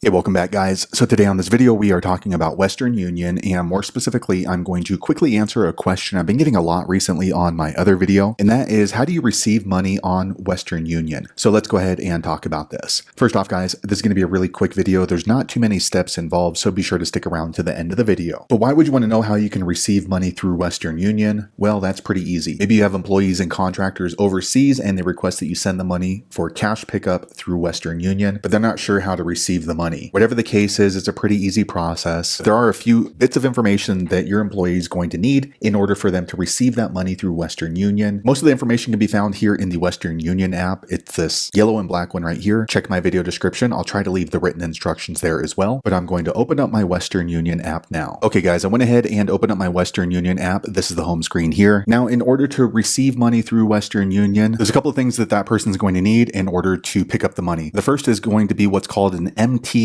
Hey, welcome back, guys. So today on this video, we are talking about Western Union, and more specifically, I'm going to quickly answer a question I've been getting a lot recently on my other video, and that is, how do you receive money on Western Union? So let's go ahead and talk about this. First off, guys, this is going to be a really quick video. There's not too many steps involved, so be sure to stick around to the end of the video. But why would you want to know how you can receive money through Western Union? Well, that's pretty easy. Maybe you have employees and contractors overseas, and they request that you send the money for cash pickup through Western Union, but they're not sure how to receive the money. Whatever the case is, it's a pretty easy process. There are a few bits of information that your employee is going to need in order for them to receive that money through Western Union. Most of the information can be found here in the Western Union app. It's this yellow and black one right here. Check my video description. I'll try to leave the written instructions there as well, but I'm going to open up my Western Union app now. Okay, guys, I went ahead and opened up my Western Union app. This is the home screen here. Now, in order to receive money through Western Union, there's a couple of things that person is going to need in order to pick up the money. The first is going to be what's called an MTCN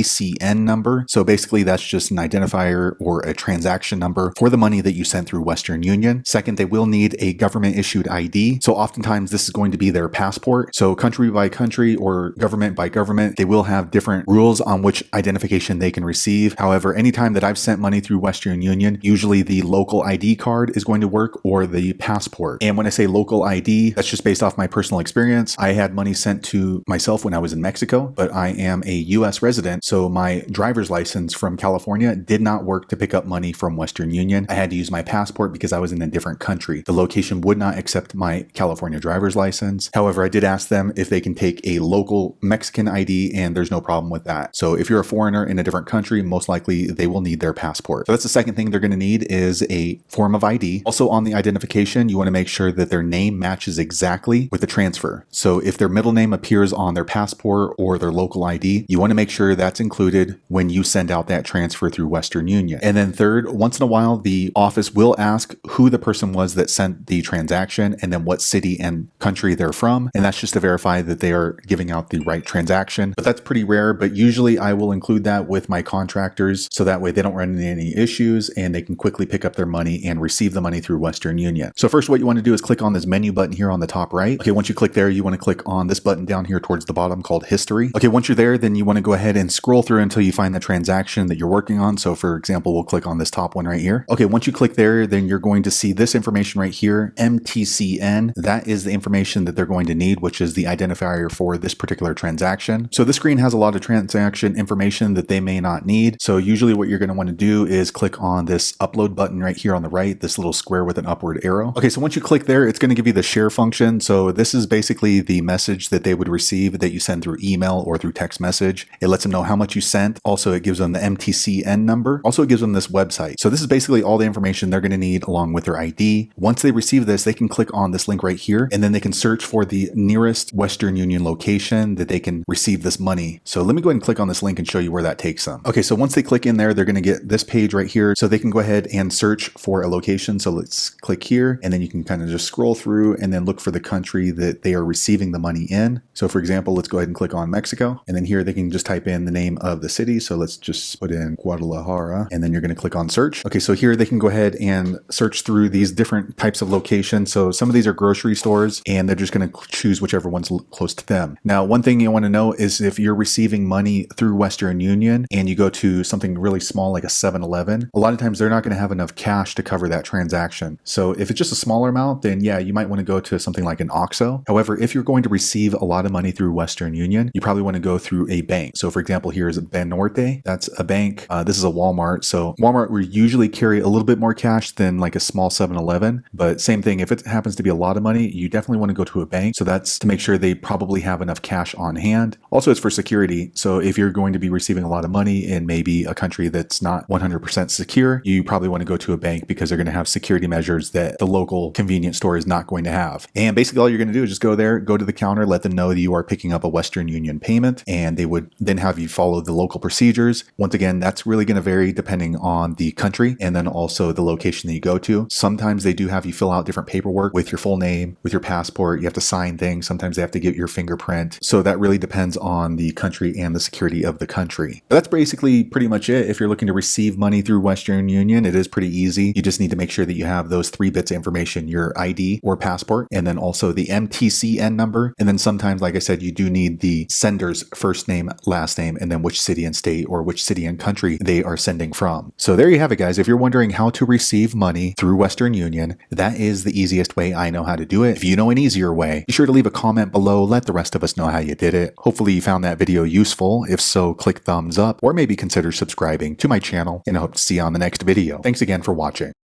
number. So basically that's just an identifier or a transaction number for the money that you sent through Western Union. Second, they will need a government issued ID. So oftentimes this is going to be their passport. So country by country or government by government, they will have different rules on which identification they can receive. However, anytime that I've sent money through Western Union, usually the local ID card is going to work or the passport. And when I say local ID, that's just based off my personal experience. I had money sent to myself when I was in Mexico, but I am a US resident. So my driver's license from California did not work to pick up money from Western Union. I had to use my passport because I was in a different country. The location would not accept my California driver's license. However, I did ask them if they can take a local Mexican ID, and there's no problem with that. So if you're a foreigner in a different country, most likely they will need their passport. So that's the second thing they're going to need is a form of ID. Also on the identification, you want to make sure that their name matches exactly with the transfer. So if their middle name appears on their passport or their local ID, you want to make sure that's included when you send out that transfer through Western Union. And then third, once in a while, the office will ask who the person was that sent the transaction and then what city and country they're from. And that's just to verify that they are giving out the right transaction. But that's pretty rare, but usually I will include that with my contractors so that way they don't run into any issues and they can quickly pick up their money and receive the money through Western Union. So first, what you want to do is click on this menu button here on the top right. Okay, once you click there, you want to click on this button down here towards the bottom called History. Okay, once you're there, then you want to go ahead and scroll through until you find the transaction that you're working on. So for example, we'll click on this top one right here. Okay, once you click there, then you're going to see this information right here, MTCN. That is the information that they're going to need, which is the identifier for this particular transaction. So this screen has a lot of transaction information that they may not need. So usually what you're going to want to do is click on this upload button right here on the right, this little square with an upward arrow. Okay, so once you click there, it's going to give you the share function. So this is basically the message that they would receive that you send through email or through text message. It lets them know how much you sent. Also, it gives them the MTCN number. Also, it gives them this website. So this is basically all the information they're going to need along with their ID. Once they receive this, they can click on this link right here, and then they can search for the nearest Western Union location that they can receive this money. So let me go ahead and click on this link and show you where that takes them. Okay, so once they click in there, they're going to get this page right here. So they can go ahead and search for a location. So let's click here, and then you can kind of just scroll through and then look for the country that they are receiving the money in. So for example, let's go ahead and click on Mexico, and then here they can just type in the name of the city. So let's just put in Guadalajara, and then you're going to click on search. Okay, so here they can go ahead and search through these different types of locations. So some of these are grocery stores, and they're just going to choose whichever one's close to them. Now, one thing you want to know is if you're receiving money through Western Union and you go to something really small like a 7-Eleven, a lot of times they're not going to have enough cash to cover that transaction. So if it's just a smaller amount, then yeah, you might want to go to something like an OXXO. However, if you're going to receive a lot of money through Western Union, you probably want to go through a bank. So for example, here is Banorte. That's a bank. This is a Walmart. So Walmart will usually carry a little bit more cash than like a small 7-Eleven, but same thing. If it happens to be a lot of money, you definitely want to go to a bank. So that's to make sure they probably have enough cash on hand. Also, it's for security. So if you're going to be receiving a lot of money in maybe a country that's not 100% secure, you probably want to go to a bank because they're going to have security measures that the local convenience store is not going to have. And basically all you're going to do is just go there, go to the counter, let them know that you are picking up a Western Union payment, and they would then have you follow the local procedures. Once again, that's really going to vary depending on the country and then also the location that you go to. Sometimes they do have you fill out different paperwork with your full name, with your passport. You have to sign things. Sometimes they have to get your fingerprint. So that really depends on the country and the security of the country. But that's basically pretty much it. If you're looking to receive money through Western Union, it is pretty easy. You just need to make sure that you have those 3 bits of information, your ID or passport, and then also the MTCN number. And then sometimes, like I said, you do need the sender's first name, last name, and then which city and state or which city and country they are sending from. So there you have it, guys. If you're wondering how to receive money through Western Union, that is the easiest way I know how to do it. If you know an easier way, be sure to leave a comment below. Let the rest of us know how you did it. Hopefully you found that video useful. If so, click thumbs up or maybe consider subscribing to my channel, and I hope to see you on the next video. Thanks again for watching.